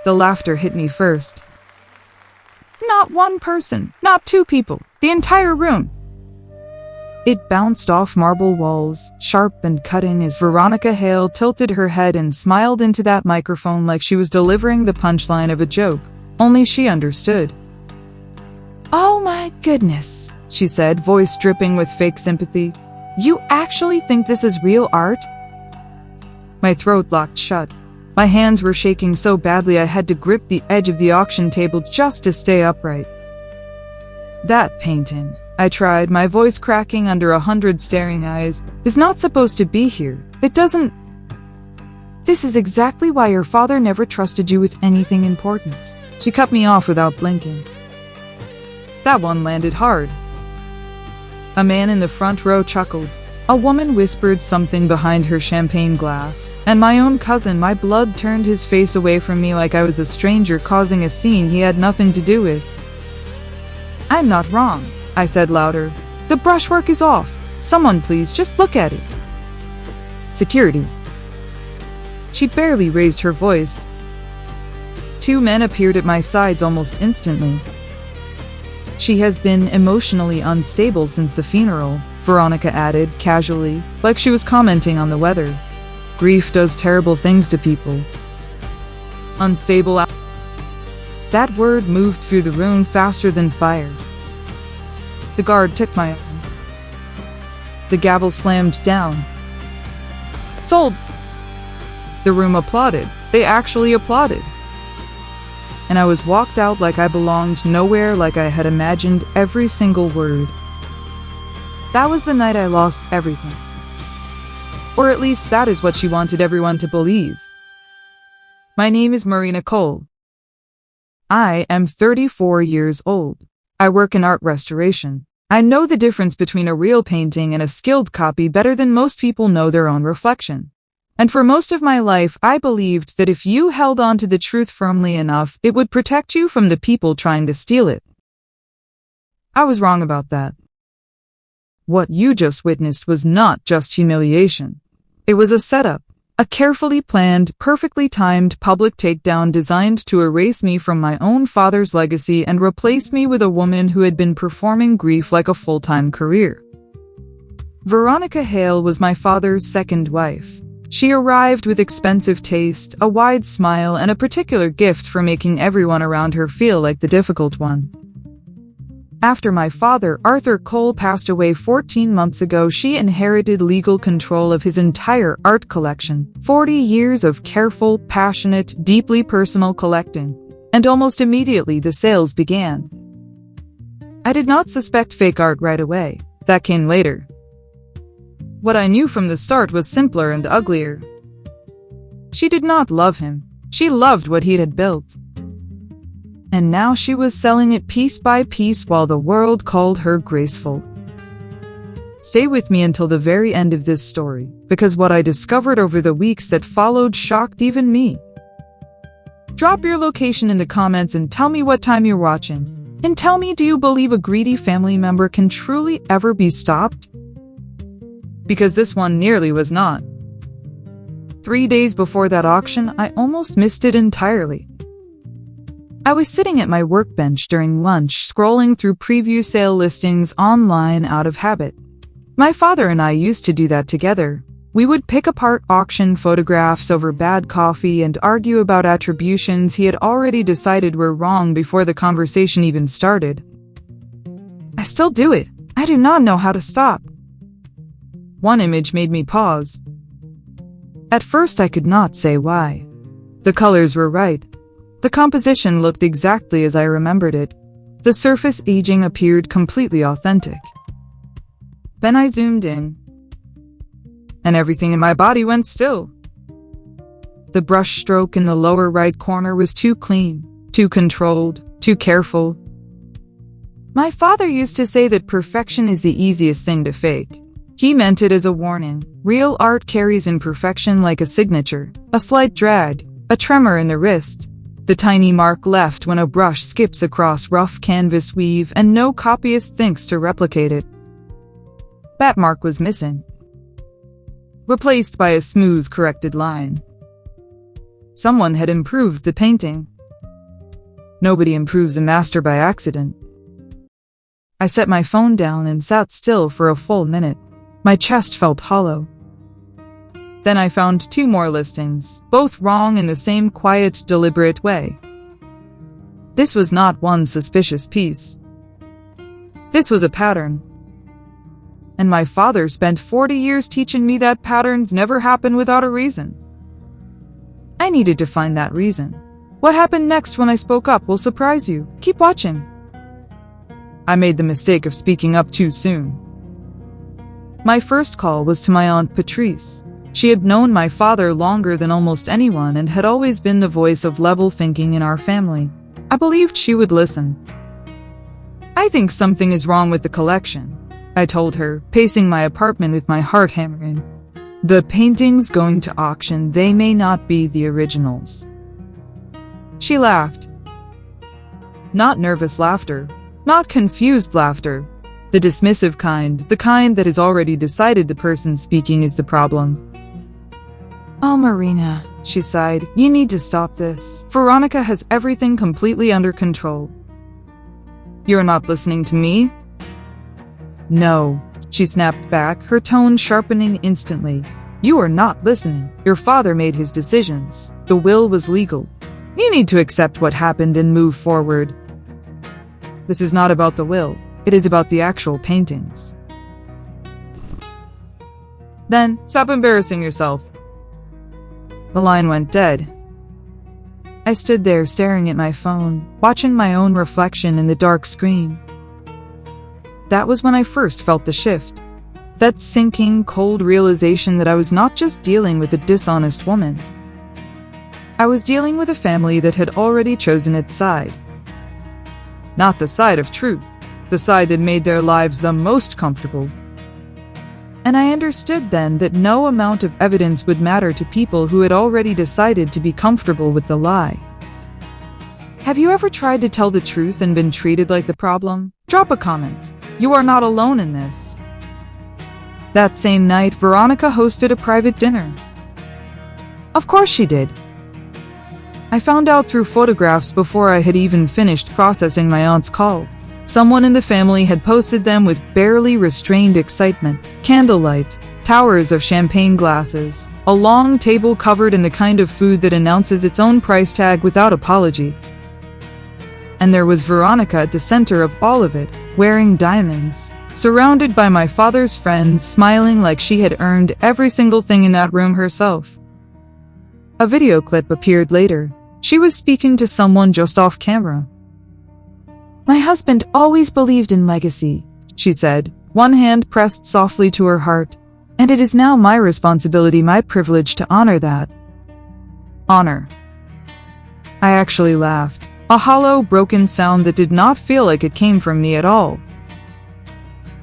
The laughter hit me first. Not one person, not two people, the entire room. It bounced off marble walls, sharp and cutting, as Veronica Hale tilted her head and smiled into that microphone like she was delivering the punchline of a joke. Only she understood. "Oh my goodness," she said, voice dripping with fake sympathy. "You actually think this is real art?" My throat locked shut. My hands were shaking so badly I had to grip the edge of the auction table just to stay upright. "That painting," I tried, my voice cracking under 100 staring eyes, "is not supposed to be here. It doesn't... This is exactly why your father never trusted you with anything important." She cut me off without blinking. That one landed hard. A man in the front row chuckled. A woman whispered something behind her champagne glass, and my own cousin, my blood turned his face away from me like I was a stranger causing a scene he had nothing to do with. "I'm not wrong," I said louder. "The brushwork is off. Someone please just look at it." "Security." She barely raised her voice. Two men appeared at my sides almost instantly. "She has been emotionally unstable since the funeral," Veronica added, casually, like she was commenting on the weather. "Grief does terrible things to people." Unstable. That word moved through the room faster than fire. The guard took my arm. The gavel slammed down. "Sold!" The room applauded. They actually applauded. And I was walked out like I belonged nowhere, like I had imagined every single word. That was the night I lost everything. Or at least that is what she wanted everyone to believe. My name is Marina Cole. I am 34 years old. I work in art restoration. I know the difference between a real painting and a skilled copy better than most people know their own reflection. And for most of my life, I believed that if you held on to the truth firmly enough, it would protect you from the people trying to steal it. I was wrong about that. What you just witnessed was not just humiliation. It was a setup, a carefully planned, perfectly timed public takedown designed to erase me from my own father's legacy and replace me with a woman who had been performing grief like a full-time career. Veronica Hale was my father's second wife. She arrived with expensive taste, a wide smile, and a particular gift for making everyone around her feel like the difficult one. After my father, Arthur Cole, passed away 14 months ago, she inherited legal control of his entire art collection. 40 years of careful, passionate, deeply personal collecting. And almost immediately the sales began. I did not suspect fake art right away. That came later. What I knew from the start was simpler and uglier. She did not love him. She loved what he had built. And now she was selling it piece by piece while the world called her graceful. Stay with me until the very end of this story, because what I discovered over the weeks that followed shocked even me. Drop your location in the comments and tell me what time you're watching. And tell me, do you believe a greedy family member can truly ever be stopped? Because this one nearly was not. 3 days before that auction, I almost missed it entirely. I was sitting at my workbench during lunch, scrolling through preview sale listings online out of habit. My father and I used to do that together. We would pick apart auction photographs over bad coffee and argue about attributions he had already decided were wrong before the conversation even started. I still do it. I do not know how to stop. One image made me pause. At first I could not say why. The colors were right. The composition looked exactly as I remembered it. The surface aging appeared completely authentic. Then I zoomed in, and everything in my body went still. The brush stroke in the lower right corner was too clean, too controlled, too careful. My father used to say that perfection is the easiest thing to fake. He meant it as a warning. Real art carries imperfection like a signature, a slight drag, a tremor in the wrist, the tiny mark left when a brush skips across rough canvas weave and no copyist thinks to replicate it. That mark was missing, replaced by a smooth, corrected line. Someone had improved the painting. Nobody improves a master by accident. I set my phone down and sat still for a full minute. My chest felt hollow. Then I found 2 more listings, both wrong in the same quiet, deliberate way. This was not one suspicious piece. This was a pattern. And my father spent 40 years teaching me that patterns never happen without a reason. I needed to find that reason. What happened next when I spoke up will surprise you. Keep watching. I made the mistake of speaking up too soon. My first call was to my Aunt Patrice. She had known my father longer than almost anyone and had always been the voice of level thinking in our family. I believed she would listen. I think something is wrong with the collection, I told her, pacing my apartment with my heart hammering. The paintings going to auction, they may not be the originals. She laughed. Not nervous laughter, not confused laughter. The dismissive kind, the kind that has already decided the person speaking is the problem. Oh, Marina, she sighed, you need to stop this. Veronica has everything completely under control. You're not listening to me? No, she snapped back, her tone sharpening instantly. You are not listening. Your father made his decisions. The will was legal. You need to accept what happened and move forward. This is not about the will. It is about the actual paintings. Then, stop embarrassing yourself. The line went dead. I stood there staring at my phone, watching my own reflection in the dark screen. That was when I first felt the shift. That sinking, cold realization that I was not just dealing with a dishonest woman. I was dealing with a family that had already chosen its side. Not the side of truth, the side that made their lives the most comfortable. And I understood then that no amount of evidence would matter to people who had already decided to be comfortable with the lie. Have you ever tried to tell the truth and been treated like the problem? Drop a comment. You are not alone in this. That same night, Veronica hosted a private dinner. Of course she did. I found out through photographs before I had even finished processing my aunt's call. Someone in the family had posted them with barely restrained excitement. Candlelight, towers of champagne glasses, a long table covered in the kind of food that announces its own price tag without apology. And there was Veronica at the center of all of it, wearing diamonds, surrounded by my father's friends, smiling like she had earned every single thing in that room herself. A video clip appeared later. She was speaking to someone just off camera. My husband always believed in legacy, she said, one hand pressed softly to her heart. And it is now my responsibility, my privilege to honor that. Honor. I actually laughed, a hollow, broken sound that did not feel like it came from me at all.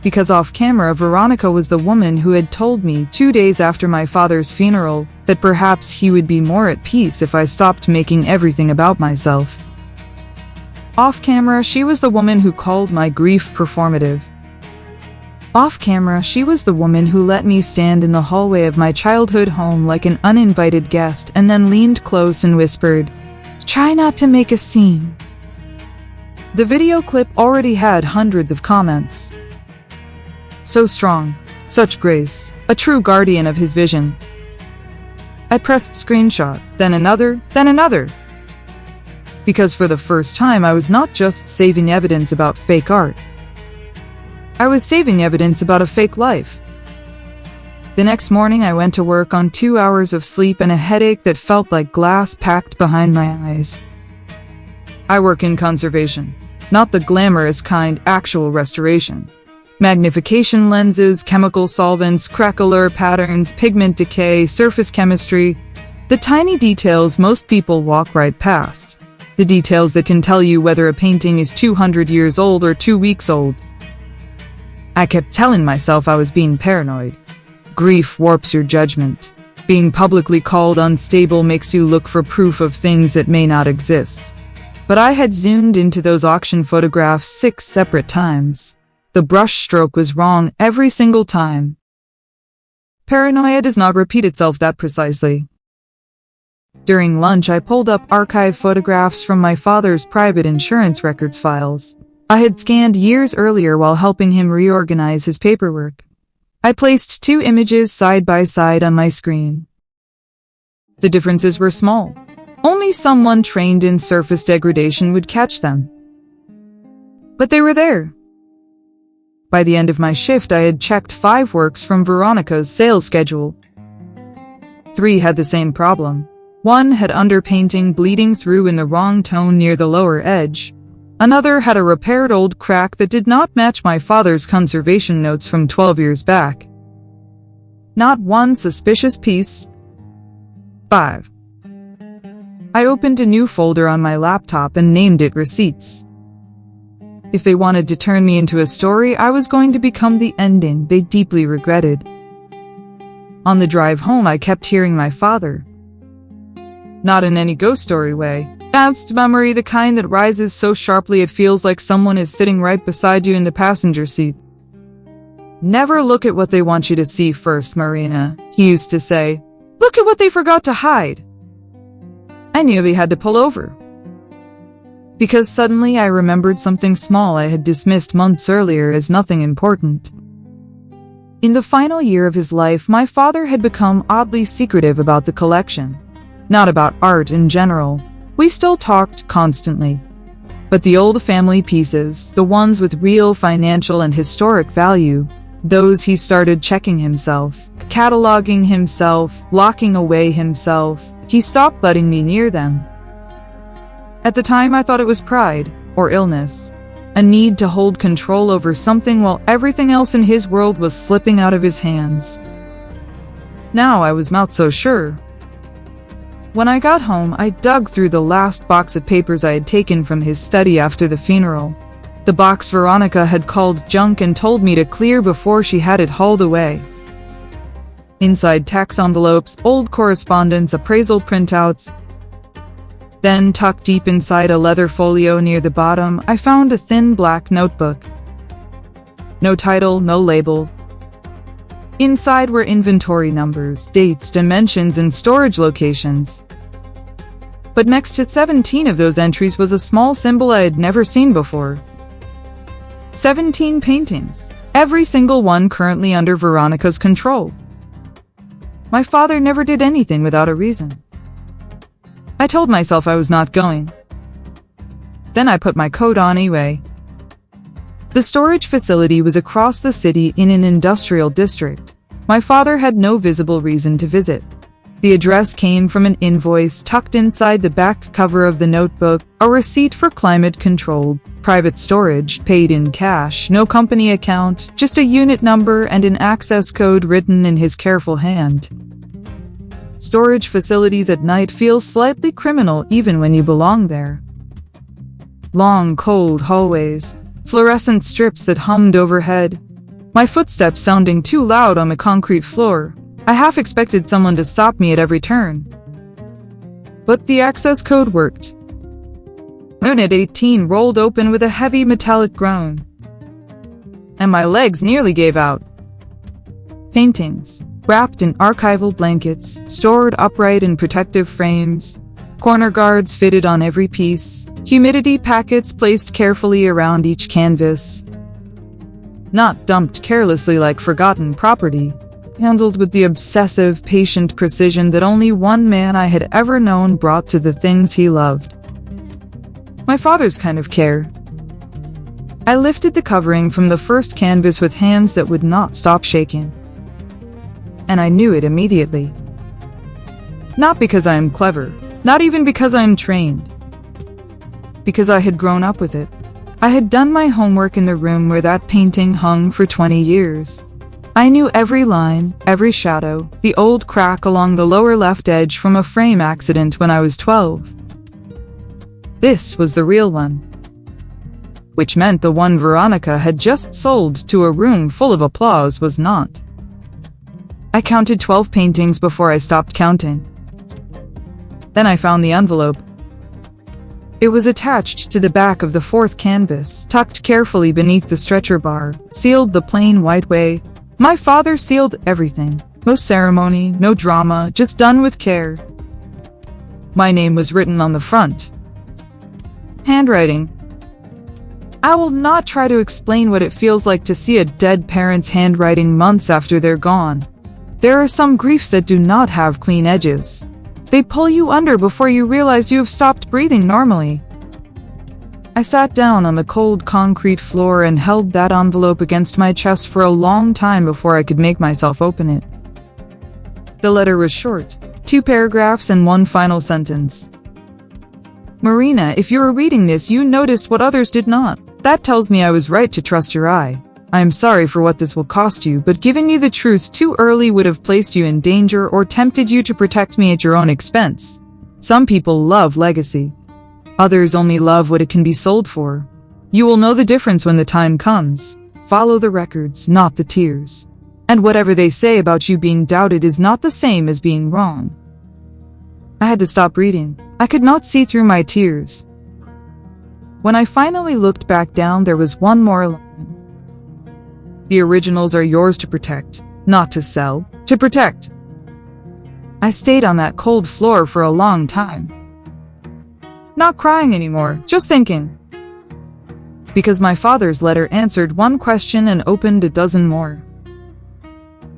Because off camera, Veronica was the woman who had told me 2 days after my father's funeral that perhaps he would be more at peace if I stopped making everything about myself. Off camera, she was the woman who called my grief performative. Off camera, she was the woman who let me stand in the hallway of my childhood home like an uninvited guest and then leaned close and whispered, "Try not to make a scene." The video clip already had hundreds of comments. So strong, such grace, a true guardian of his vision. I pressed screenshot, then another, then another. Because for the first time I was not just saving evidence about fake art. I was saving evidence about a fake life. The next morning I went to work on 2 hours of sleep and a headache that felt like glass packed behind my eyes. I work in conservation, not the glamorous kind, actual restoration. Magnification lenses, chemical solvents, craquelure patterns, pigment decay, surface chemistry. The tiny details most people walk right past. The details that can tell you whether a painting is 200 years old or 2 weeks old. I kept telling myself I was being paranoid. Grief warps your judgment. Being publicly called unstable makes you look for proof of things that may not exist. But I had zoomed into those auction photographs 6 separate times. The brush stroke was wrong every single time. Paranoia does not repeat itself that precisely. During lunch, I pulled up archive photographs from my father's private insurance records files I had scanned years earlier while helping him reorganize his paperwork. I placed 2 images side by side on my screen. The differences were small. Only someone trained in surface degradation would catch them. But they were there. By the end of my shift, I had checked 5 works from Veronica's sales schedule. 3 had the same problem. 1 had underpainting bleeding through in the wrong tone near the lower edge. Another had a repaired old crack that did not match my father's conservation notes from 12 years back. Not one suspicious piece. 5. I opened a new folder on my laptop and named it Receipts. If they wanted to turn me into a story, I was going to become the ending they deeply regretted. On the drive home, I kept hearing my father. Not in any ghost story way. Advanced memory, the kind that rises so sharply it feels like someone is sitting right beside you in the passenger seat. Never look at what they want you to see first, Marina, he used to say. Look at what they forgot to hide. I nearly had to pull over. Because suddenly I remembered something small I had dismissed months earlier as nothing important. In the final year of his life, my father had become oddly secretive about the collection. Not about art in general. We still talked constantly. But the old family pieces, the ones with real financial and historic value, those he started checking himself, cataloging himself, locking away himself, he stopped letting me near them. At the time, I thought it was pride, or illness, a need to hold control over something while everything else in his world was slipping out of his hands. Now I was not so sure. When I got home, I dug through the last box of papers I had taken from his study after the funeral. The box Veronica had called junk and told me to clear before she had it hauled away. Inside, tax envelopes, old correspondence, appraisal printouts. Then, tucked deep inside a leather folio near the bottom, I found a thin black notebook. No title, no label. Inside were inventory numbers, dates, dimensions, and storage locations. But next to 17 of those entries was a small symbol I had never seen before. 17 paintings, every single one currently under Veronica's control. My father never did anything without a reason. I told myself I was not going. Then I put my coat on anyway. The storage facility was across the city in an industrial district. My father had no visible reason to visit. The address came from an invoice tucked inside the back cover of the notebook, a receipt for climate-controlled, private storage, paid in cash, no company account, just a unit number and an access code written in his careful hand. Storage facilities at night feel slightly criminal even when you belong there. Long, cold hallways, fluorescent strips that hummed overhead, my footsteps sounding too loud on the concrete floor. I half expected someone to stop me at every turn. But the access code worked. Unit 18 rolled open with a heavy metallic groan. And my legs nearly gave out. Paintings, wrapped in archival blankets, stored upright in protective frames, corner guards fitted on every piece, humidity packets placed carefully around each canvas. Not dumped carelessly like forgotten property, handled with the obsessive, patient precision that only one man I had ever known brought to the things he loved. My father's kind of care. I lifted the covering from the first canvas with hands that would not stop shaking. And I knew it immediately. Not because I am clever, not even because I am trained. Because I had grown up with it. I had done my homework in the room where that painting hung for 20 years. I knew every line, every shadow, the old crack along the lower left edge from a frame accident when I was 12. This was the real one. Which meant the one Veronica had just sold to a room full of applause was not. I counted 12 paintings before I stopped counting. Then I found the envelope. It was attached to the back of the fourth canvas, tucked carefully beneath the stretcher bar, sealed the plain white way. My father sealed everything. No ceremony, no drama, just done with care. My name was written on the front. Handwriting. I will not try to explain what it feels like to see a dead parent's handwriting months after they're gone. There are some griefs that do not have clean edges. They pull you under before you realize you have stopped breathing normally. I sat down on the cold concrete floor and held that envelope against my chest for a long time before I could make myself open it. The letter was short, 2 paragraphs and 1 final sentence. Marina, if you were reading this, you noticed what others did not. That tells me I was right to trust your eye. I am sorry for what this will cost you, but giving you the truth too early would have placed you in danger or tempted you to protect me at your own expense. Some people love legacy. Others only love what it can be sold for. You will know the difference when the time comes. Follow the records, not the tears. And whatever they say about you being doubted is not the same as being wrong. I had to stop reading. I could not see through my tears. When I finally looked back down, there was one more line. The originals are yours to protect, not to sell, to protect. I stayed on that cold floor for a long time. Not crying anymore, just thinking. Because my father's letter answered one question and opened a dozen more.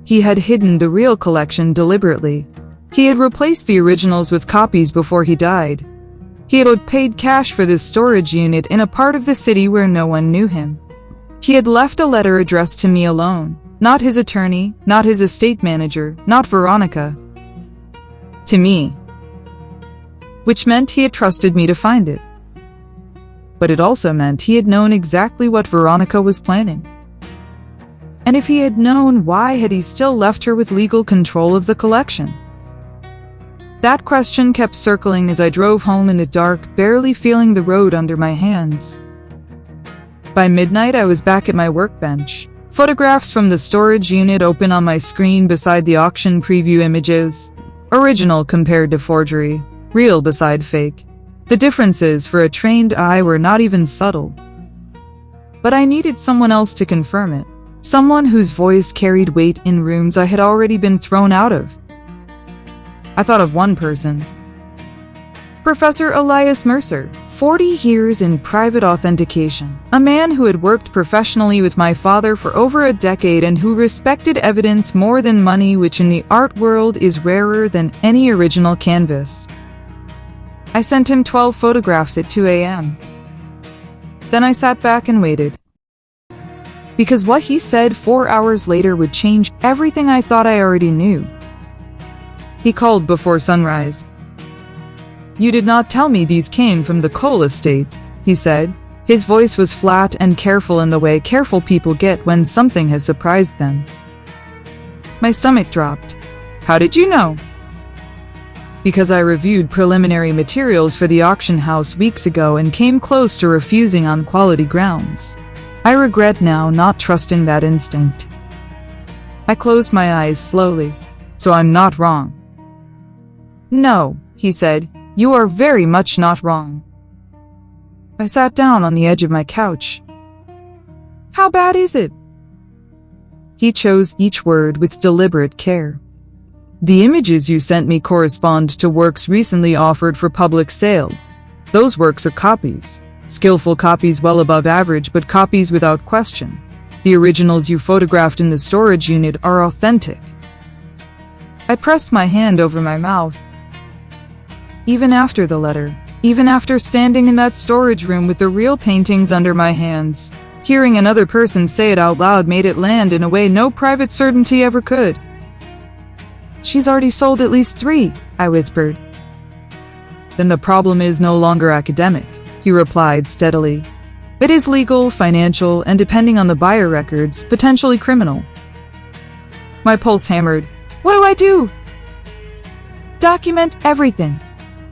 He had hidden the real collection deliberately. He had replaced the originals with copies before he died. He had paid cash for this storage unit in a part of the city where no one knew him. He had left a letter addressed to me alone, not his attorney, not his estate manager, not Veronica. To me. Which meant he had trusted me to find it. But it also meant he had known exactly what Veronica was planning. And if he had known, why had he still left her with legal control of the collection? That question kept circling as I drove home in the dark, barely feeling the road under my hands. By midnight, I was back at my workbench. Photographs from the storage unit open on my screen beside the auction preview images. Original compared to forgery. Real beside fake. The differences for a trained eye were not even subtle. But I needed someone else to confirm it. Someone whose voice carried weight in rooms I had already been thrown out of. I thought of one person. Professor Elias Mercer, 40 years in private authentication. A man who had worked professionally with my father for over a decade and who respected evidence more than money, which in the art world is rarer than any original canvas. I sent him 12 photographs at 2 a.m. Then I sat back and waited. Because what he said 4 hours later would change everything I thought I already knew. He called before sunrise. You did not tell me these came from the Cole estate, he said. His voice was flat and careful in the way careful people get when something has surprised them. My stomach dropped. How did you know? Because I reviewed preliminary materials for the auction house weeks ago and came close to refusing on quality grounds. I regret now not trusting that instinct. I closed my eyes slowly. So I'm not wrong. No, he said, you are very much not wrong. I sat down on the edge of my couch. How bad is it? He chose each word with deliberate care. The images you sent me correspond to works recently offered for public sale. Those works are copies. Skillful copies well above average, but copies without question. The originals you photographed in the storage unit are authentic. I pressed my hand over my mouth. Even after the letter, even after standing in that storage room with the real paintings under my hands, hearing another person say it out loud made it land in a way no private certainty ever could. She's already sold at least 3, I whispered. Then the problem is no longer academic, he replied steadily. It is legal, financial, and depending on the buyer records, potentially criminal. My pulse hammered. What do I do? Document everything.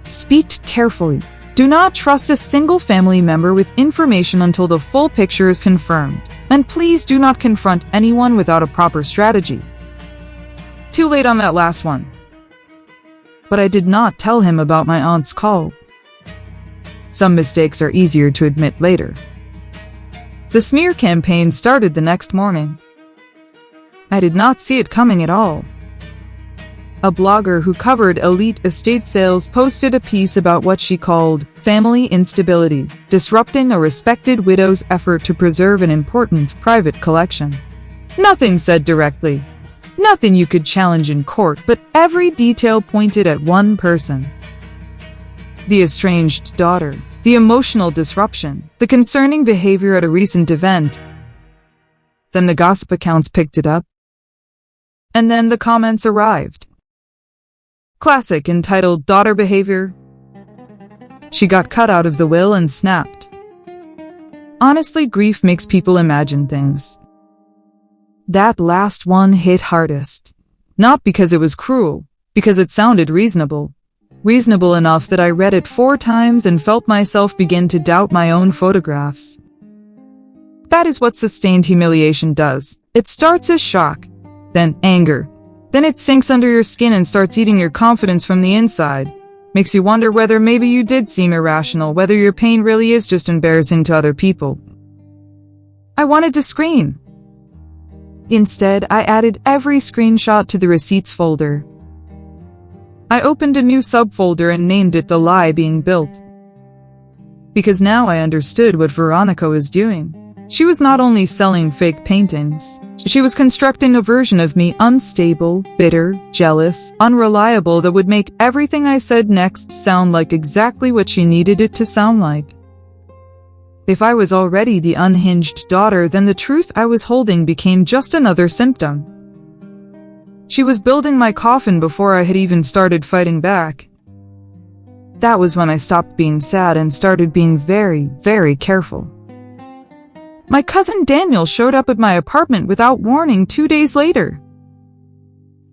Speak carefully. Do not trust a single family member with information until the full picture is confirmed. And please do not confront anyone without a proper strategy. Too late on that last one. But I did not tell him about my aunt's call. Some mistakes are easier to admit later. The smear campaign started the next morning. I did not see it coming at all. a blogger who covered elite estate sales, posted a piece about what she called family instability, disrupting a respected widow's effort to preserve an important private collection. Nothing said directly, nothing you could challenge in court, but every detail pointed at one person. The estranged daughter, the emotional disruption, the concerning behavior at a recent event. Then the gossip accounts picked it up. And then the comments arrived. Classic, entitled "Daughter Behavior." She got cut out of the will and snapped. Honestly, grief makes people imagine things. That last one hit hardest. Not because it was cruel, because it sounded reasonable. Reasonable enough that I read it 4 times and felt myself begin to doubt my own photographs. That is what sustained humiliation does. It starts as shock, then anger. Then it sinks under your skin and starts eating your confidence from the inside. Makes you wonder whether maybe you did seem irrational, whether your pain really is just embarrassing to other people. I wanted to scream. Instead, I added every screenshot to the receipts folder. I opened a new subfolder and named it "The Lie Being Built." Because now I understood what Veronica was doing. She was not only selling fake paintings, she was constructing a version of me, unstable, bitter, jealous, unreliable, that would make everything I said next sound like exactly what she needed it to sound like. If I was already the unhinged daughter, then the truth I was holding became just another symptom. She was building my coffin before I had even started fighting back. That was when I stopped being sad and started being very, very careful. My cousin Daniel showed up at my apartment without warning 2 days later.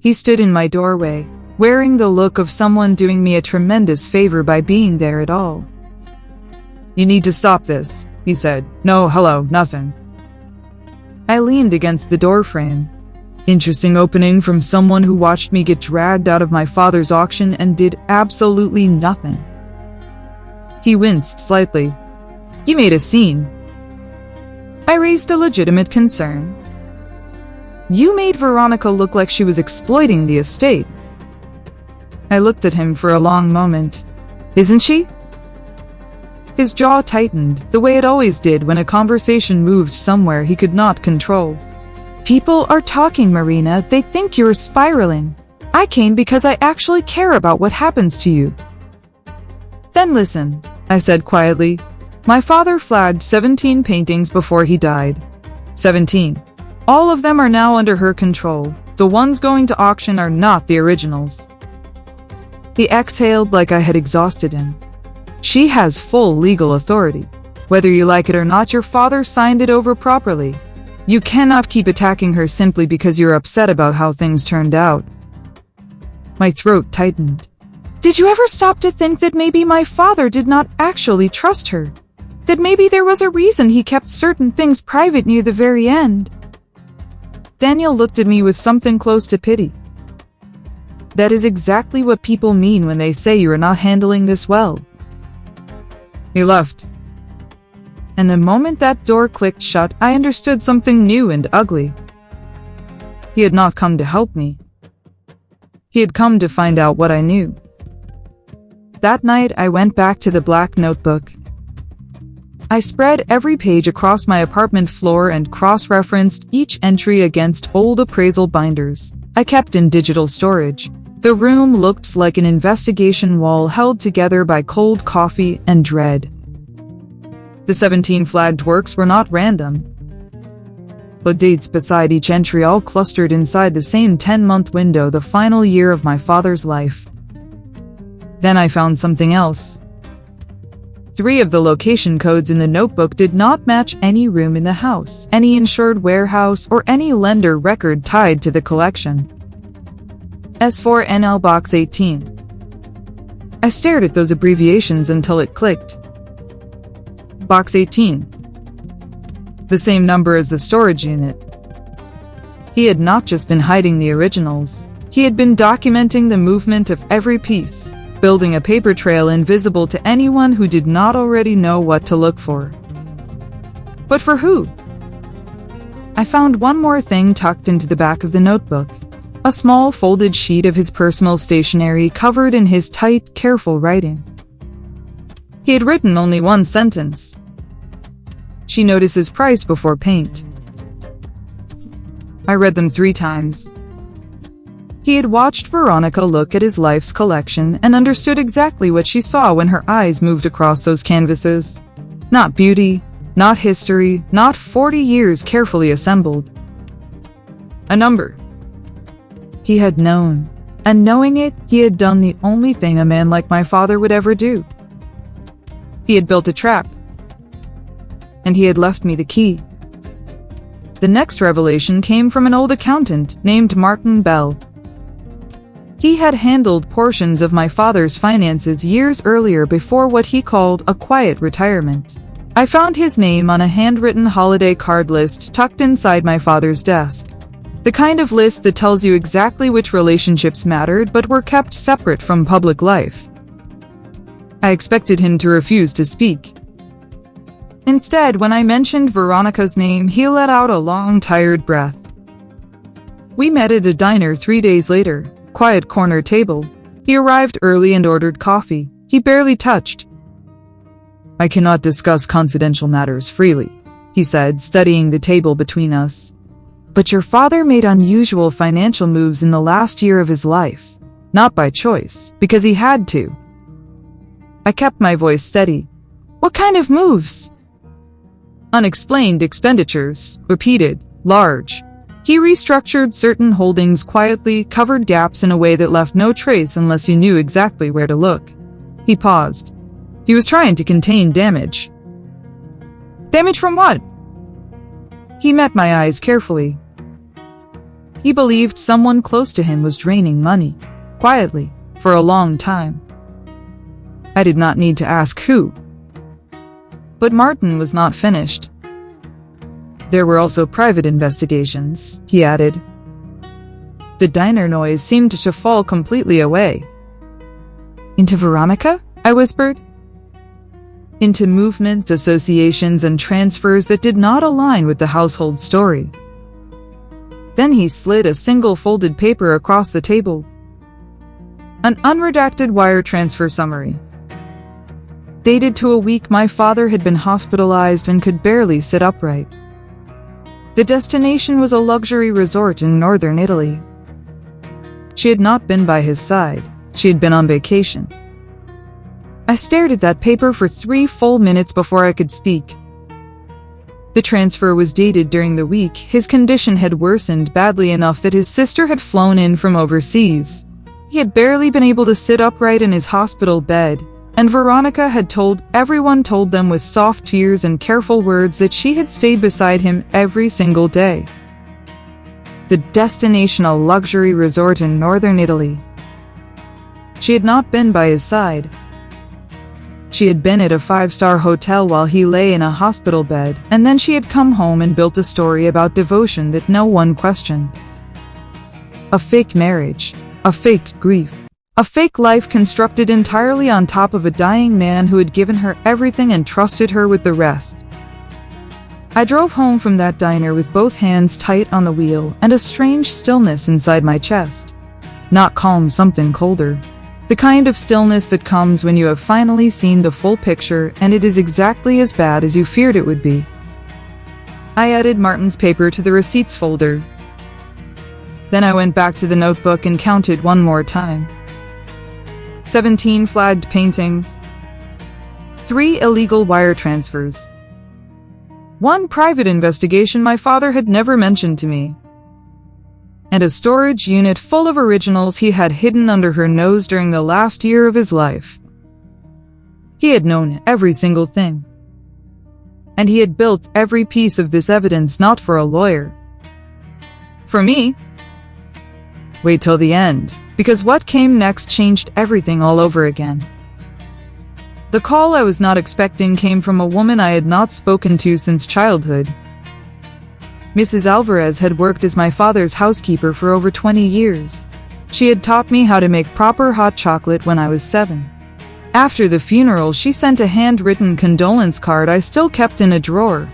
He stood in my doorway, wearing the look of someone doing me a tremendous favor by being there at all. "You need to stop this," he said. "No, hello, nothing." I leaned against the doorframe. Interesting opening from someone who watched me get dragged out of my father's auction and did absolutely nothing. He winced slightly. "You made a scene." I raised a legitimate concern. "You made Veronica look like she was exploiting the estate." I looked at him for a long moment. "Isn't she?" His jaw tightened, the way it always did when a conversation moved somewhere he could not control. "People are talking, Marina. They think you're spiraling. I came because I actually care about what happens to you." "Then listen," I said quietly. "My father flagged 17 paintings before he died. 17. All of them are now under her control. The ones going to auction are not the originals." He exhaled like I had exhausted him. "She has full legal authority. Whether you like it or not, your father signed it over properly. You cannot keep attacking her simply because you're upset about how things turned out." My throat tightened. Did you ever stop to think that maybe my father did not actually trust her? That maybe there was a reason he kept certain things private near the very end? Daniel looked at me with something close to pity. "That is exactly what people mean when they say you are not handling this well." He left. And the moment that door clicked shut, I understood something new and ugly. He had not come to help me. He had come to find out what I knew. That night, I went back to the black notebook. I spread every page across my apartment floor and cross-referenced each entry against old appraisal binders I kept in digital storage. The room looked like an investigation wall held together by cold coffee and dread. The 17 flagged works were not random. The dates beside each entry all clustered inside the same 10-month window, the final year of my father's life. Then I found something else. 3 of the location codes in the notebook did not match any room in the house, any insured warehouse, or any lender record tied to the collection. S4NL Box 18. I stared at those abbreviations until it clicked. Box 18. The same number as the storage unit. He had not just been hiding the originals. He had been documenting the movement of every piece, building a paper trail invisible to anyone who did not already know what to look for. But for who? I found one more thing tucked into the back of the notebook. a small folded sheet of his personal stationery covered in his tight, careful writing. He had written only one sentence. She notices price before paint. I read them 3 times. He had watched Veronica look at his life's collection and understood exactly what she saw when her eyes moved across those canvases. Not beauty, not history, not 40 years carefully assembled. A number. He had known, and knowing it, he had done the only thing a man like my father would ever do. He had built a trap, and he had left me the key. The next revelation came from an old accountant named Martin Bell. He had handled portions of my father's finances years earlier before what he called a quiet retirement. I found his name on a handwritten holiday card list tucked inside my father's desk. The kind of list that tells you exactly which relationships mattered but were kept separate from public life. I expected him to refuse to speak. Instead, when I mentioned Veronica's name, he let out a long, tired breath. We met at a diner 3 days later, quiet corner table. He arrived early and ordered coffee. He barely touched. I cannot discuss confidential matters freely, he said, studying the table between us. But your father made unusual financial moves in the last year of his life. Not by choice, because he had to. I kept my voice steady. What kind of moves? Unexplained expenditures, repeated, large. He restructured certain holdings quietly, covered gaps in a way that left no trace unless you knew exactly where to look. He paused. He was trying to contain damage. Damage from what? He met my eyes carefully. He believed someone close to him was draining money, quietly, for a long time. I did not need to ask who. But Martin was not finished. There were also private investigations, he added. The diner noise seemed to fall completely away. Into Veronica? I whispered. Into movements, associations, and transfers that did not align with the household story. Then he slid a single folded paper across the table. An unredacted wire transfer summary. Dated to a week my father had been hospitalized and could barely sit upright. The destination was a luxury resort in northern Italy. She had not been by his side. She had been on vacation. I stared at that paper for 3 full minutes before I could speak. The transfer was dated during the week. His condition had worsened badly enough that his sister had flown in from overseas. He had barely been able to sit upright in his hospital bed, and Veronica had told them with soft tears and careful words that she had stayed beside him every single day. The destination, a luxury resort in northern Italy. She had not been by his side. She had been at a 5-star hotel while he lay in a hospital bed, and then she had come home and built a story about devotion that no one questioned. A fake marriage, a fake grief, a fake life constructed entirely on top of a dying man who had given her everything and trusted her with the rest. I drove home from that diner with both hands tight on the wheel and a strange stillness inside my chest. Not calm, something colder. The kind of stillness that comes when you have finally seen the full picture and it is exactly as bad as you feared it would be. I added Martin's paper to the receipts folder. Then I went back to the notebook and counted one more time. 17 flagged paintings. 3 illegal wire transfers. 1 private investigation my father had never mentioned to me. And a storage unit full of originals he had hidden under her nose during the last year of his life. He had known every single thing. And he had built every piece of this evidence not for a lawyer. For me. Wait till the end, because what came next changed everything all over again. The call I was not expecting came from a woman I had not spoken to since childhood. Mrs. Alvarez had worked as my father's housekeeper for over 20 years. She had taught me how to make proper hot chocolate when I was 7. After the funeral, she sent a handwritten condolence card I still kept in a drawer.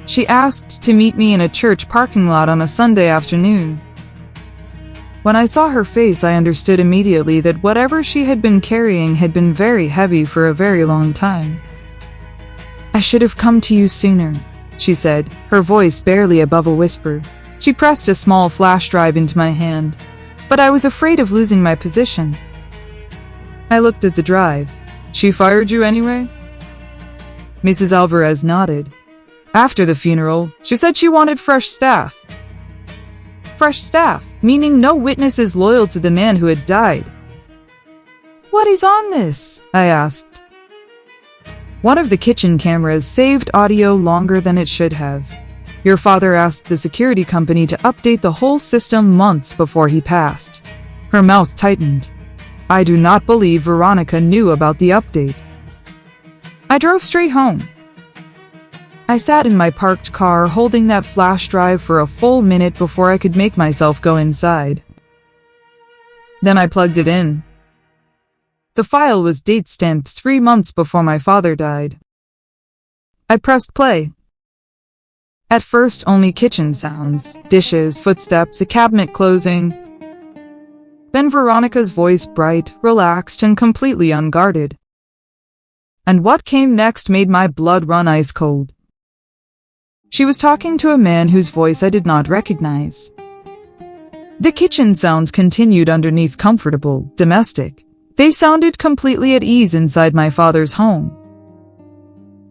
She asked to meet me in a church parking lot on a Sunday afternoon. When I saw her face, I understood immediately that whatever she had been carrying had been very heavy for a very long time. "I should have come to you sooner," she said, her voice barely above a whisper. She pressed a small flash drive into my hand, but I was afraid of losing my position. I looked at the drive. "She fired you anyway?" Mrs. Alvarez nodded. "After the funeral, she said she wanted fresh staff." Fresh staff, meaning no witnesses loyal to the man who had died. "What is on this?" I asked. "One of the kitchen cameras saved audio longer than it should have. Your father asked the security company to update the whole system months before he passed." Her mouth tightened. I do not believe Veronica knew about the update. I drove straight home. I sat in my parked car holding that flash drive for a full minute before I could make myself go inside. Then I plugged it in. The file was date-stamped 3 months before my father died. I pressed play. At first, only kitchen sounds, dishes, footsteps, a cabinet closing. Then Veronica's voice, bright, relaxed, and completely unguarded. And what came next made my blood run ice cold. She was talking to a man whose voice I did not recognize. The kitchen sounds continued underneath, comfortable, domestic. They sounded completely at ease inside my father's home.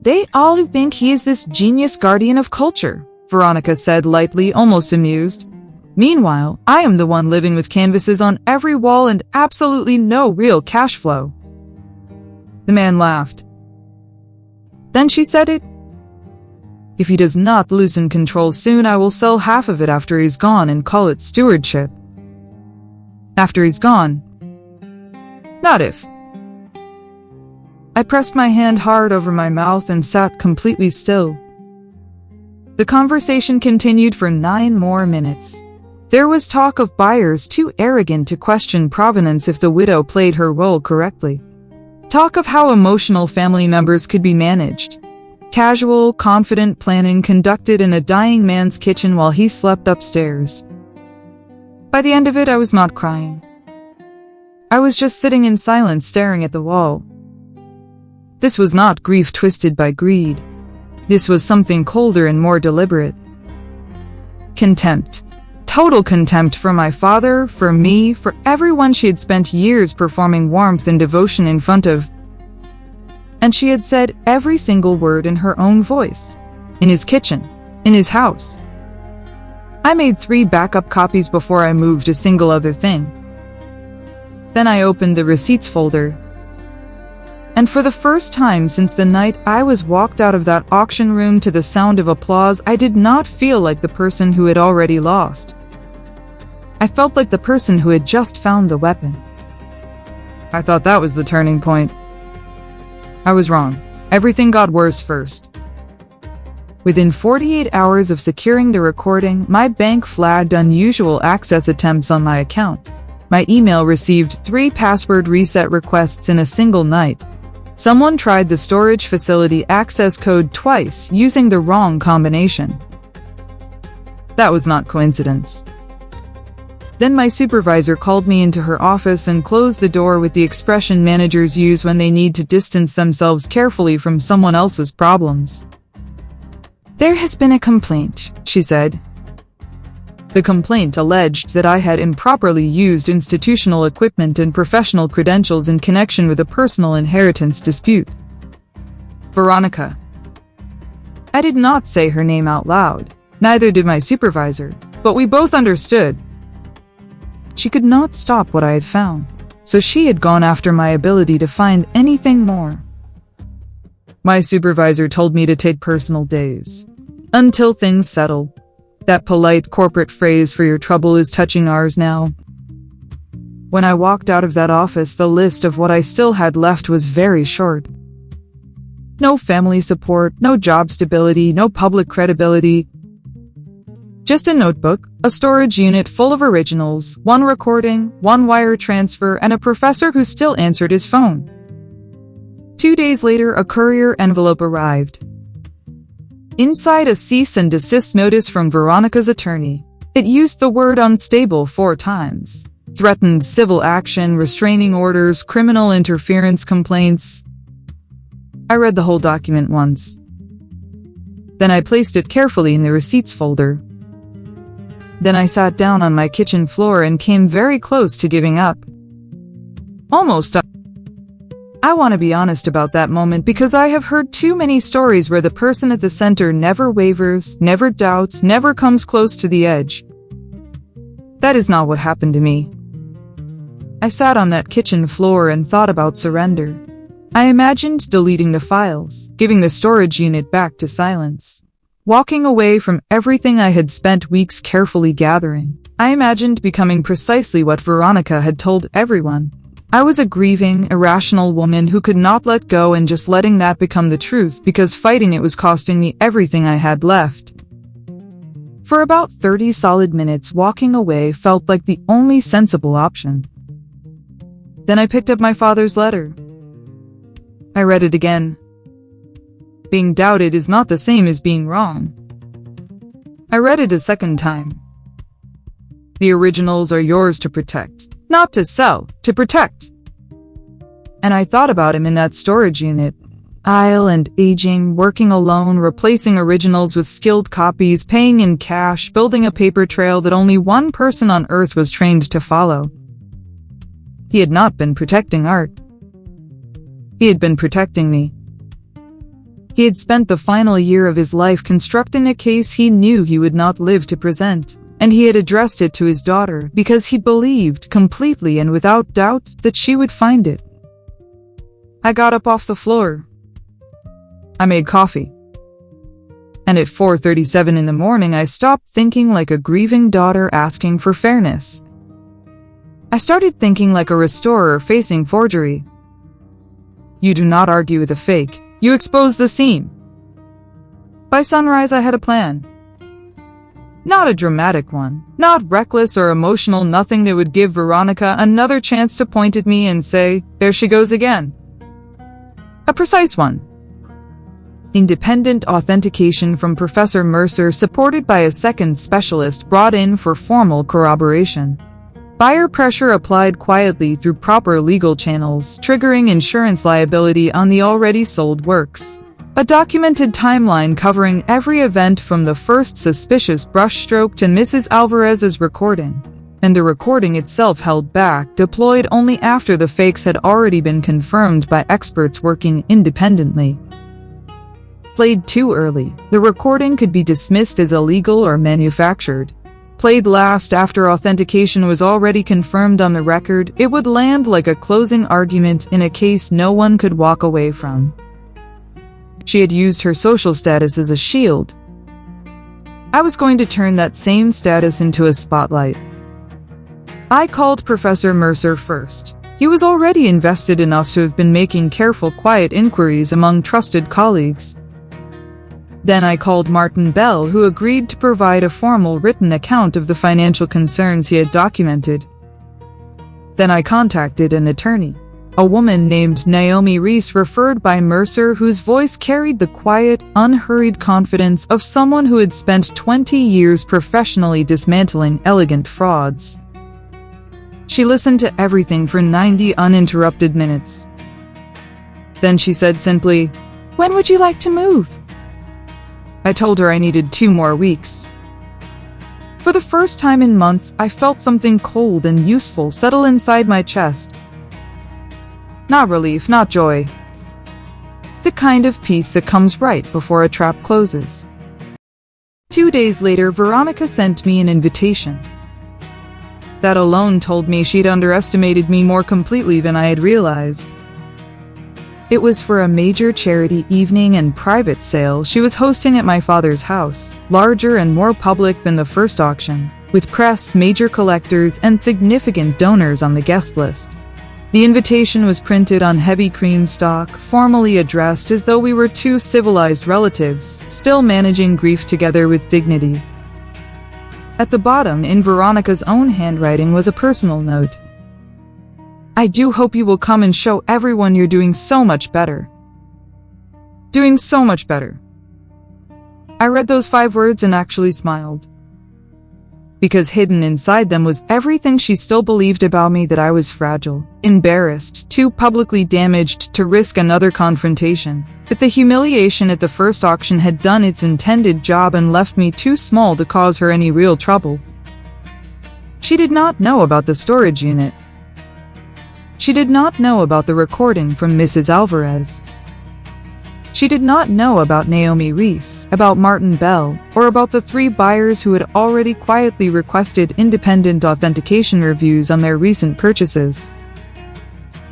"They all think he is this genius guardian of culture," Veronica said lightly, almost amused. "Meanwhile, I am the one living with canvases on every wall and absolutely no real cash flow." The man laughed. Then she said it. "If he does not loosen control soon, I will sell half of it after he's gone and call it stewardship." After he's gone? Not if. I pressed my hand hard over my mouth and sat completely still. The conversation continued for 9 more minutes. There was talk of buyers too arrogant to question provenance if the widow played her role correctly. Talk of how emotional family members could be managed. Casual, confident planning conducted in a dying man's kitchen while he slept upstairs. By the end of it, I was not crying. I was just sitting in silence, staring at the wall. This was not grief twisted by greed. This was something colder and more deliberate. Contempt. Total contempt for my father, for me, for everyone she had spent years performing warmth and devotion in front of. And she had said every single word in her own voice. In his kitchen. In his house. I made 3 backup copies before I moved a single other thing. Then I opened the receipts folder. And for the first time since the night I was walked out of that auction room to the sound of applause, I did not feel like the person who had already lost. I felt like the person who had just found the weapon. I thought that was the turning point. I was wrong. Everything got worse first. Within 48 hours of securing the recording, my bank flagged unusual access attempts on my account. My email received 3 password reset requests in a single night. Someone tried the storage facility access code twice using the wrong combination. That was not coincidence. Then my supervisor called me into her office and closed the door with the expression managers use when they need to distance themselves carefully from someone else's problems. "There has been a complaint," she said. The complaint alleged that I had improperly used institutional equipment and professional credentials in connection with a personal inheritance dispute. Veronica. I did not say her name out loud. Neither did my supervisor, but we both understood. She could not stop what I had found, so she had gone after my ability to find anything more. My supervisor told me to take personal days. Until things settle. That polite corporate phrase for your trouble is touching ours now. When I walked out of that office, the list of what I still had left was very short. No family support, no job stability, no public credibility. Just a notebook, a storage unit full of originals, 1 recording, 1 wire transfer, and a professor who still answered his phone. 2 days later, a courier envelope arrived. Inside, a cease and desist notice from Veronica's attorney. It used the word unstable 4 times. Threatened civil action, restraining orders, criminal interference complaints. I read the whole document once. Then I placed it carefully in the receipts folder. Then I sat down on my kitchen floor and came very close to giving up. Almost. I want to be honest about that moment because I have heard too many stories where the person at the center never wavers, never doubts, never comes close to the edge. That is not what happened to me. I sat on that kitchen floor and thought about surrender. I imagined deleting the files, giving the storage unit back to silence, walking away from everything I had spent weeks carefully gathering. I imagined becoming precisely what Veronica had told everyone. I was a grieving, irrational woman who could not let go, and just letting that become the truth because fighting it was costing me everything I had left. For about 30 solid minutes, walking away felt like the only sensible option. Then I picked up my father's letter. I read it again. Being doubted is not the same as being wrong. I read it a second time. The originals are yours to protect. Not to sell, to protect. And I thought about him in that storage unit. Ill and aging, working alone, replacing originals with skilled copies, paying in cash, building a paper trail that only one person on Earth was trained to follow. He had not been protecting art. He had been protecting me. He had spent the final year of his life constructing a case he knew he would not live to present. And he had addressed it to his daughter because he believed completely and without doubt that she would find it. I got up off the floor. I made coffee. And at 4:37 in the morning, I stopped thinking like a grieving daughter asking for fairness. I started thinking like a restorer facing forgery. You do not argue with a fake. You expose the seam. By sunrise, I had a plan. Not a dramatic one, not reckless or emotional, nothing that would give Veronica another chance to point at me and say, "There she goes again." A precise one. Independent authentication from Professor Mercer, supported by a second specialist brought in for formal corroboration. Buyer pressure applied quietly through proper legal channels, triggering insurance liability on the already sold works. A documented timeline covering every event from the first suspicious brushstroke to Mrs. Alvarez's recording. And the recording itself held back, deployed only after the fakes had already been confirmed by experts working independently. Played too early, the recording could be dismissed as illegal or manufactured. Played last after authentication was already confirmed on the record, it would land like a closing argument in a case no one could walk away from. She had used her social status as a shield. I was going to turn that same status into a spotlight. I called Professor Mercer first. He was already invested enough to have been making careful, quiet inquiries among trusted colleagues. Then I called Martin Bell, who agreed to provide a formal written account of the financial concerns he had documented. Then I contacted an attorney. A woman named Naomi Reese, referred by Mercer, whose voice carried the quiet, unhurried confidence of someone who had spent 20 years professionally dismantling elegant frauds. She listened to everything for 90 uninterrupted minutes. Then she said simply, "When would you like to move?" I told her I needed 2 more weeks. For the first time in months, I felt something cold and useful settle inside my chest. Not relief, not joy. The kind of peace that comes right before a trap closes. 2 days later, Veronica sent me an invitation. That alone told me she'd underestimated me more completely than I had realized. It was for a major charity evening and private sale she was hosting at my father's house, larger and more public than the first auction, with press, major collectors, and significant donors on the guest list. The invitation was printed on heavy cream stock, formally addressed as though we were 2 civilized relatives, still managing grief together with dignity. At the bottom, in Veronica's own handwriting, was a personal note. "I do hope you will come and show everyone you're doing so much better. Doing so much better." I read those 5 words and actually smiled. because hidden inside them was everything she still believed about me, that I was fragile, embarrassed, too publicly damaged to risk another confrontation. But the humiliation at the first auction had done its intended job and left me too small to cause her any real trouble. She did not know about the storage unit. She did not know about the recording from Mrs. Alvarez. She did not know about Naomi Reese, about Martin Bell, or about the 3 buyers who had already quietly requested independent authentication reviews on their recent purchases.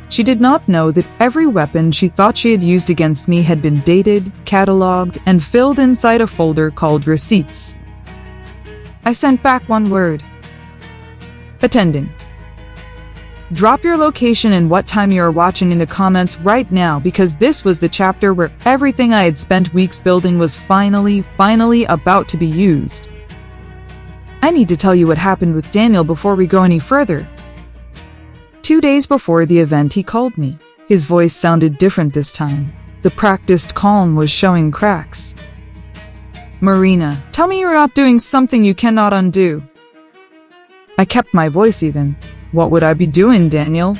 She did not know that every weapon she thought she had used against me had been dated, catalogued, and filled inside a folder called receipts. I sent back one word: attending. Drop your location and what time you are watching in the comments right now, because this was the chapter where everything I had spent weeks building was finally about to be used. I need to tell you what happened with Daniel before we go any further. 2 days before the event, he called me. His voice sounded different this time. The practiced calm was showing cracks. "Marina, tell me you're not doing something you cannot undo." I kept my voice even. "What would I be doing, Daniel?"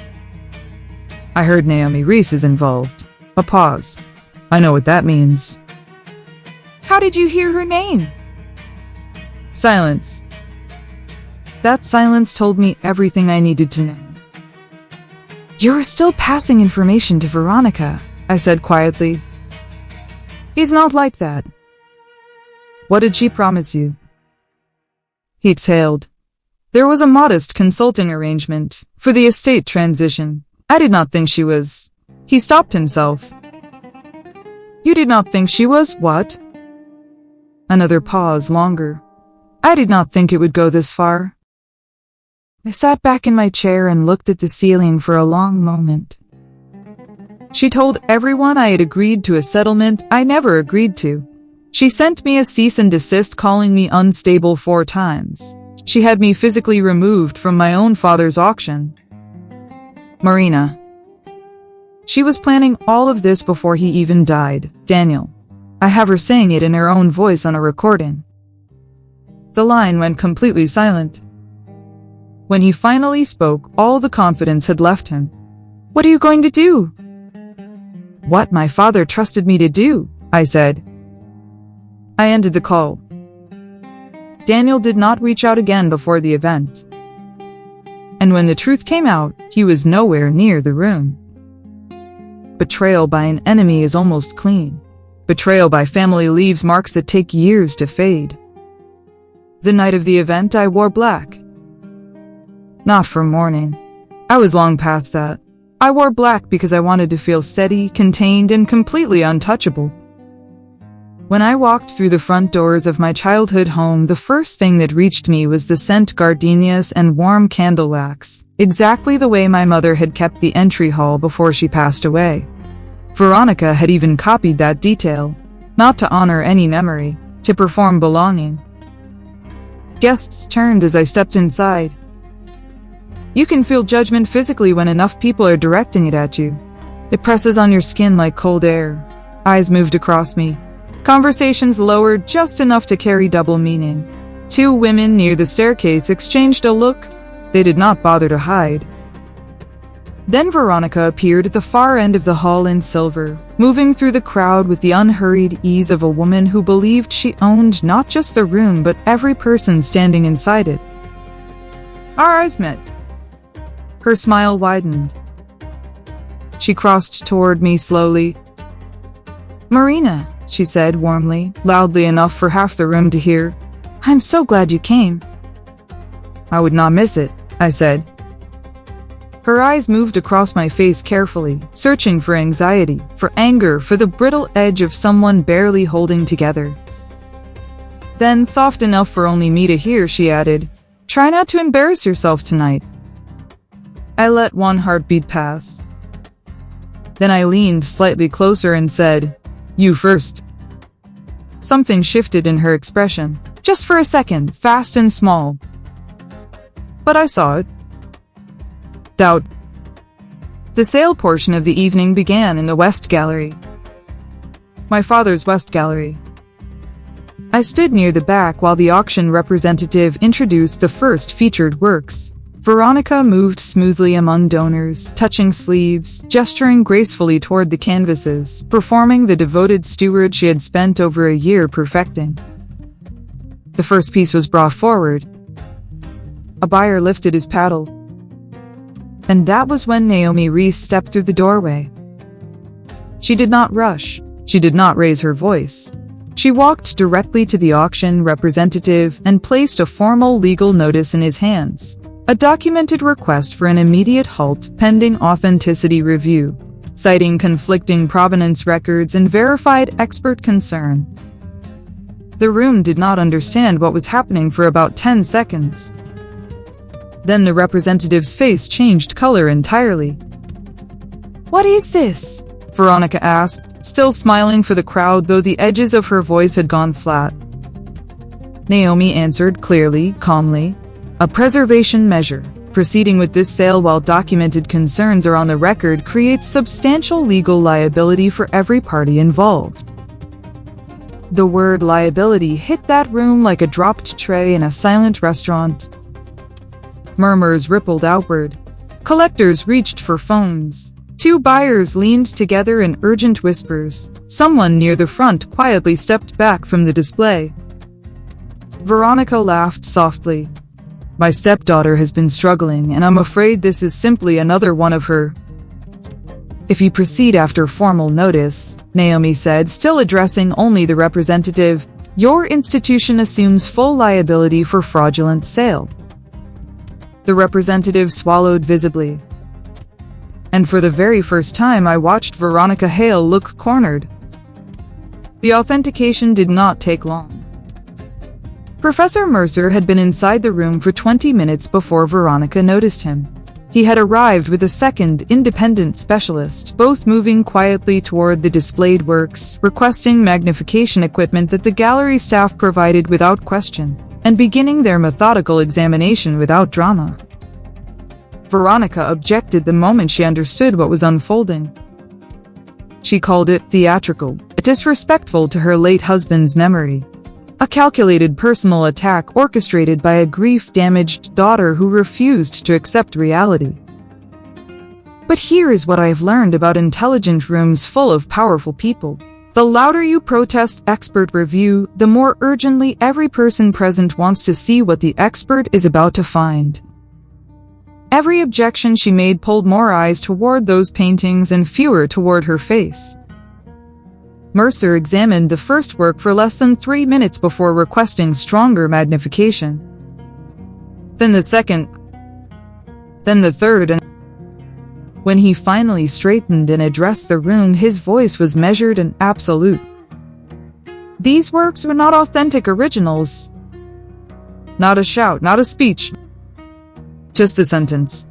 "I heard Naomi Reese is involved." A pause. "I know what that means." "How did you hear her name?" Silence. That silence told me everything I needed to know. "You're still passing information to Veronica," I said quietly. "He's not like that." "What did she promise you?" He exhaled. "There was a modest consulting arrangement for the estate transition. I did not think she was..." He stopped himself. "You did not think she was what?" Another pause, longer. "I did not think it would go this far." I sat back in my chair and looked at the ceiling for a long moment. She told everyone I had agreed to a settlement I never agreed to. She sent me a cease and desist calling me unstable 4 times. She had me physically removed from my own father's auction. Marina. She was planning all of this before he even died. Daniel. I have her saying it in her own voice on a recording. The line went completely silent. When he finally spoke, all the confidence had left him. "What are you going to do?" "What my father trusted me to do," I said. I ended the call. Daniel did not reach out again before the event. And when the truth came out, he was nowhere near the room. Betrayal by an enemy is almost clean. Betrayal by family leaves marks that take years to fade. The night of the event, I wore black. Not for mourning. I was long past that. I wore black because I wanted to feel steady, contained, and completely untouchable. When I walked through the front doors of my childhood home, the first thing that reached me was the scent gardenias and warm candle wax, exactly the way my mother had kept the entry hall before she passed away. Veronica had even copied that detail, not to honor any memory, to perform belonging. Guests turned as I stepped inside. You can feel judgment physically when enough people are directing it at you. It presses on your skin like cold air. Eyes moved across me. Conversations lowered just enough to carry double meaning. 2 women near the staircase exchanged a look they did not bother to hide. Then Veronica appeared at the far end of the hall in silver, moving through the crowd with the unhurried ease of a woman who believed she owned not just the room but every person standing inside it. Our eyes met. Her smile widened. She crossed toward me slowly. "Marina," she said warmly, loudly enough for half the room to hear. "I'm so glad you came." "I would not miss it," I said. Her eyes moved across my face carefully, searching for anxiety, for anger, for the brittle edge of someone barely holding together. Then, soft enough for only me to hear, she added, "Try not to embarrass yourself tonight." I let one heartbeat pass. Then I leaned slightly closer and said, "You first." Something shifted in her expression, just for a second, fast and small. But I saw it. Doubt. The sale portion of the evening began in the West Gallery. My father's West Gallery. I stood near the back while the auction representative introduced the first featured works. Veronica moved smoothly among donors, touching sleeves, gesturing gracefully toward the canvases, performing the devoted steward she had spent over a year perfecting. The first piece was brought forward. A buyer lifted his paddle. And that was when Naomi Reese stepped through the doorway. She did not rush. She did not raise her voice. She walked directly to the auction representative and placed a formal legal notice in his hands. A documented request for an immediate halt pending authenticity review, citing conflicting provenance records and verified expert concern. The room did not understand what was happening for about 10 seconds. Then the representative's face changed color entirely. "What is this?" Veronica asked, still smiling for the crowd though the edges of her voice had gone flat. Naomi answered clearly, calmly, "A preservation measure. Proceeding with this sale while documented concerns are on the record creates substantial legal liability for every party involved." The word liability hit that room like a dropped tray in a silent restaurant. Murmurs rippled outward. Collectors reached for phones. Two buyers leaned together in urgent whispers. Someone near the front quietly stepped back from the display. Veronica laughed softly. "My stepdaughter has been struggling, and I'm afraid this is simply another one of her." "If you proceed after formal notice," Naomi said, still addressing only the representative, "your institution assumes full liability for fraudulent sale." The representative swallowed visibly. And for the very first time I watched Veronica Hale look cornered. The authentication did not take long. Professor Mercer had been inside the room for 20 minutes before Veronica noticed him. He had arrived with a second independent specialist, both moving quietly toward the displayed works, requesting magnification equipment that the gallery staff provided without question, and beginning their methodical examination without drama. Veronica objected the moment she understood what was unfolding. She called it theatrical, disrespectful to her late husband's memory. A calculated personal attack orchestrated by a grief-damaged daughter who refused to accept reality. But here is what I have learned about intelligent rooms full of powerful people. The louder you protest expert review, the more urgently every person present wants to see what the expert is about to find. Every objection she made pulled more eyes toward those paintings and fewer toward her face. Mercer examined the first work for less than 3 minutes before requesting stronger magnification. Then the second. Then the third, and when he finally straightened and addressed the room, his voice was measured and absolute. These works were not authentic originals. Not a shout, not a speech. Just a sentence.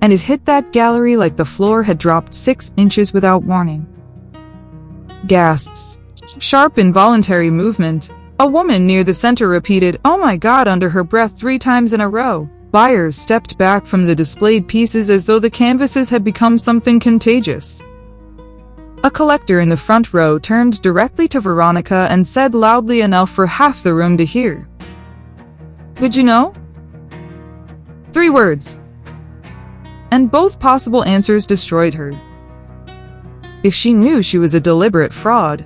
And it hit that gallery like the floor had dropped 6 inches without warning. Gasps. Sharp involuntary movement. A woman near the center repeated, "Oh my God," under her breath 3 times in a row. Buyers stepped back from the displayed pieces as though the canvases had become something contagious. A collector in the front row turned directly to Veronica and said loudly enough for half the room to hear, "Would you know?" 3 words. And both possible answers destroyed her. If she knew she was a deliberate fraud.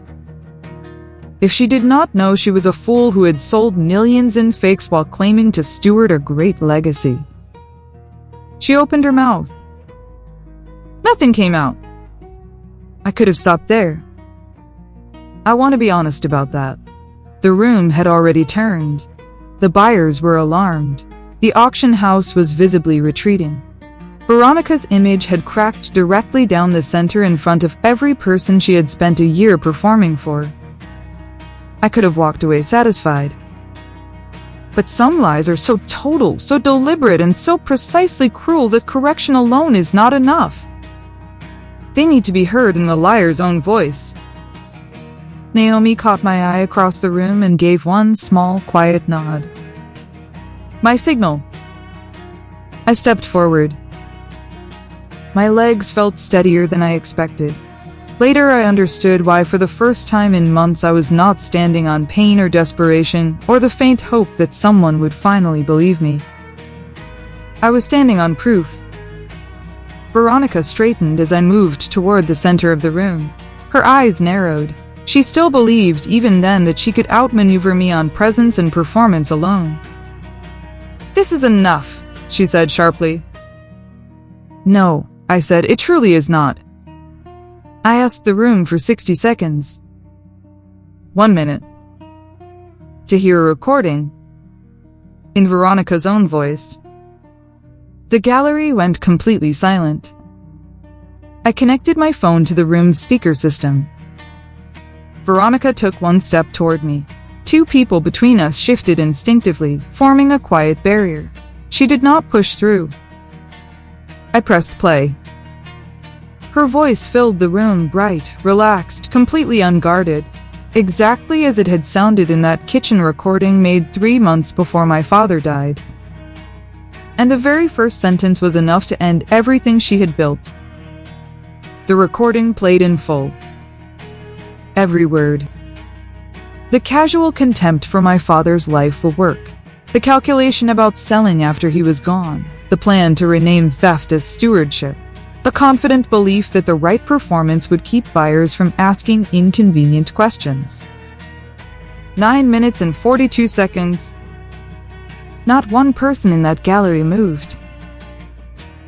If she did not know she was a fool who had sold millions in fakes while claiming to steward a great legacy. She opened her mouth. Nothing came out. I could have stopped there. I want to be honest about that. The room had already turned. The buyers were alarmed. The auction house was visibly retreating. Veronica's image had cracked directly down the center in front of every person she had spent a year performing for. I could have walked away satisfied. But some lies are so total, so deliberate, and so precisely cruel that correction alone is not enough. They need to be heard in the liar's own voice. Naomi caught my eye across the room and gave one small, quiet nod. My signal. I stepped forward. My legs felt steadier than I expected. Later I understood why for the first time in months I was not standing on pain or desperation, or the faint hope that someone would finally believe me. I was standing on proof. Veronica straightened as I moved toward the center of the room. Her eyes narrowed. She still believed even then that she could outmaneuver me on presence and performance alone. "This is enough," she said sharply. "No," I said, "it truly is not." I asked the room for 60 seconds. 1 minute. To hear a recording. In Veronica's own voice. The gallery went completely silent. I connected my phone to the room's speaker system. Veronica took one step toward me. 2 people between us shifted instinctively, forming a quiet barrier. She did not push through. I pressed play. Her voice filled the room, bright, relaxed, completely unguarded, exactly as it had sounded in that kitchen recording made 3 months before my father died. And the very first sentence was enough to end everything she had built. The recording played in full. Every word. The casual contempt for my father's life for work. The calculation about selling after he was gone. The plan to rename theft as stewardship. The confident belief that the right performance would keep buyers from asking inconvenient questions. 9 minutes and 42 seconds. Not one person in that gallery moved.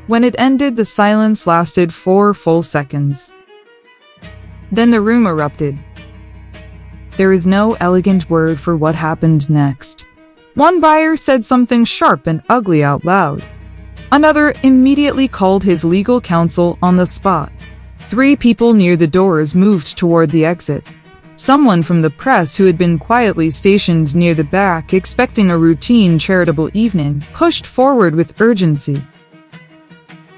When it ended, the silence lasted 4 full seconds. Then the room erupted. There is no elegant word for what happened next. One buyer said something sharp and ugly out loud. Another immediately called his legal counsel on the spot. 3 people near the doors moved toward the exit. Someone from the press who had been quietly stationed near the back expecting a routine charitable evening pushed forward with urgency.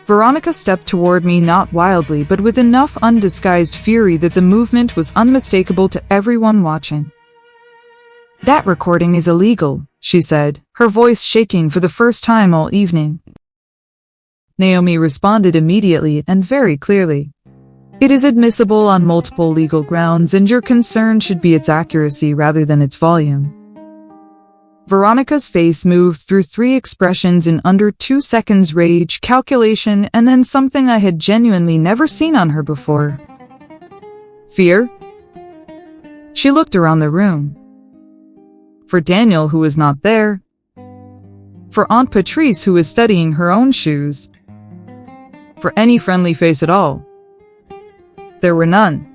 Veronica stepped toward me, not wildly but with enough undisguised fury that the movement was unmistakable to everyone watching. "That recording is illegal," she said, her voice shaking for the first time all evening. Naomi responded immediately and very clearly. "It is admissible on multiple legal grounds, and your concern should be its accuracy rather than its volume." Veronica's face moved through 3 expressions in under 2 seconds: rage, calculation, and then something I had genuinely never seen on her before. Fear? She looked around the room. For Daniel, who was not there. For Aunt Patrice, who was studying her own shoes. For any friendly face at all. There were none.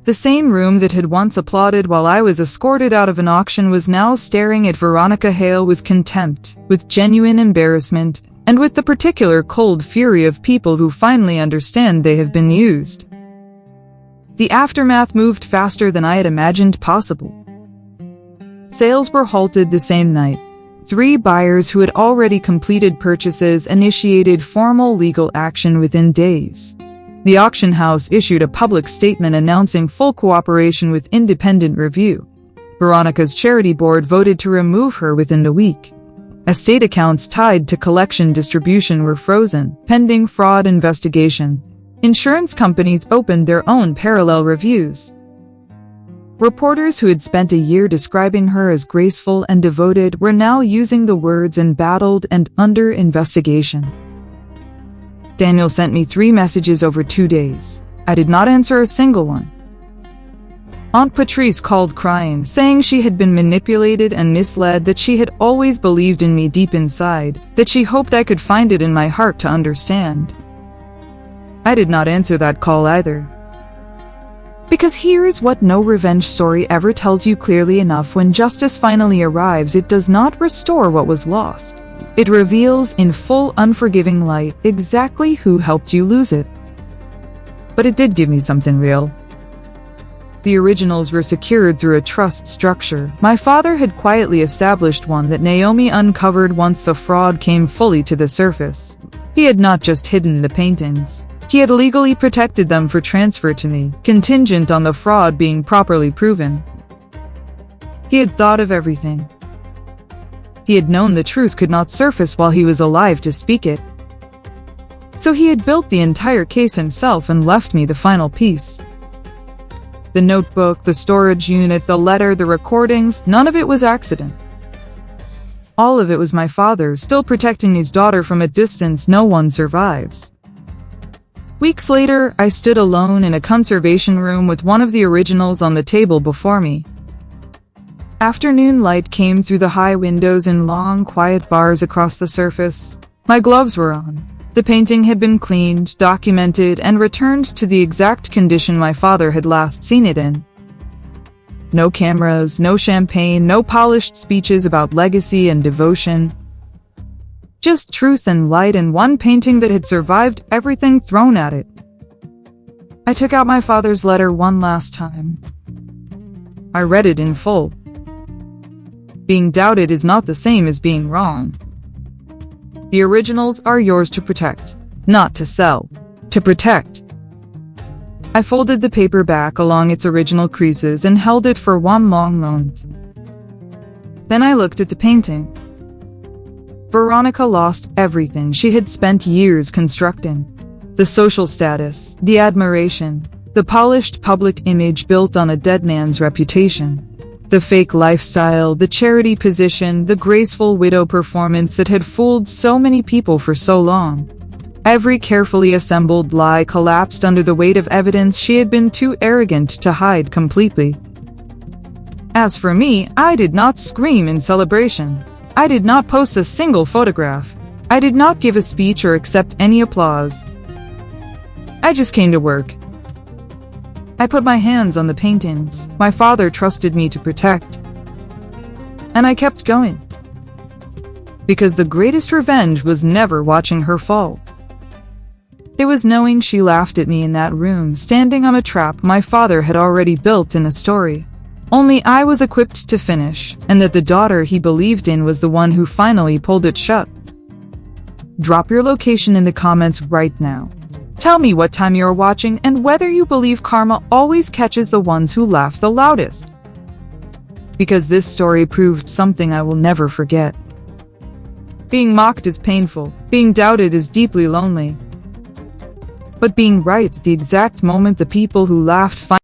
The same room that had once applauded while I was escorted out of an auction was now staring at Veronica Hale with contempt, with genuine embarrassment, and with the particular cold fury of people who finally understand they have been used. The aftermath moved faster than I had imagined possible. Sales were halted the same night. 3 buyers who had already completed purchases initiated formal legal action within days. The auction house issued a public statement announcing full cooperation with independent review. Veronica's charity board voted to remove her within the week. Estate accounts tied to collection distribution were frozen, pending fraud investigation. Insurance companies opened their own parallel reviews. Reporters who had spent a year describing her as graceful and devoted were now using the words embattled and under investigation. Daniel sent me 3 messages over 2 days. I did not answer a single one. Aunt Patrice called crying, saying she had been manipulated and misled, that she had always believed in me deep inside, that she hoped I could find it in my heart to understand. I did not answer that call either. Because here's what no revenge story ever tells you clearly enough: when justice finally arrives, it does not restore what was lost. It reveals in full, unforgiving light exactly who helped you lose it. But it did give me something real. The originals were secured through a trust structure. My father had quietly established one that Naomi uncovered once the fraud came fully to the surface. He had not just hidden the paintings. He had legally protected them for transfer to me, contingent on the fraud being properly proven. He had thought of everything. He had known the truth could not surface while he was alive to speak it. So he had built the entire case himself and left me the final piece. The notebook, the storage unit, the letter, the recordings, none of it was accident. All of it was my father, still protecting his daughter from a distance no one survives. Weeks later, I stood alone in a conservation room with one of the originals on the table before me. Afternoon light came through the high windows in long, quiet bars across the surface. My gloves were on. The painting had been cleaned, documented, and returned to the exact condition my father had last seen it in. No cameras, no champagne, no polished speeches about legacy and devotion. Just truth and light and one painting that had survived everything thrown at it. I took out my father's letter one last time. I read it in full. Being doubted is not the same as being wrong. The originals are yours to protect, not to sell. To protect. I folded the paper back along its original creases and held it for one long moment. Then I looked at the painting. Veronica lost everything she had spent years constructing. The social status, the admiration, the polished public image built on a dead man's reputation. The fake lifestyle, the charity position, the graceful widow performance that had fooled so many people for so long. Every carefully assembled lie collapsed under the weight of evidence she had been too arrogant to hide completely. As for me, I did not scream in celebration. I did not post a single photograph. I did not give a speech or accept any applause. I just came to work. I put my hands on the paintings my father trusted me to protect. And I kept going. Because the greatest revenge was never watching her fall. It was knowing she laughed at me in that room, standing on a trap my father had already built in a story. Only I was equipped to finish, and that the daughter he believed in was the one who finally pulled it shut. Drop your location in the comments right now. Tell me what time you are watching and whether you believe karma always catches the ones who laugh the loudest. Because this story proved something I will never forget. Being mocked is painful, being doubted is deeply lonely. But being right at the exact moment the people who laughed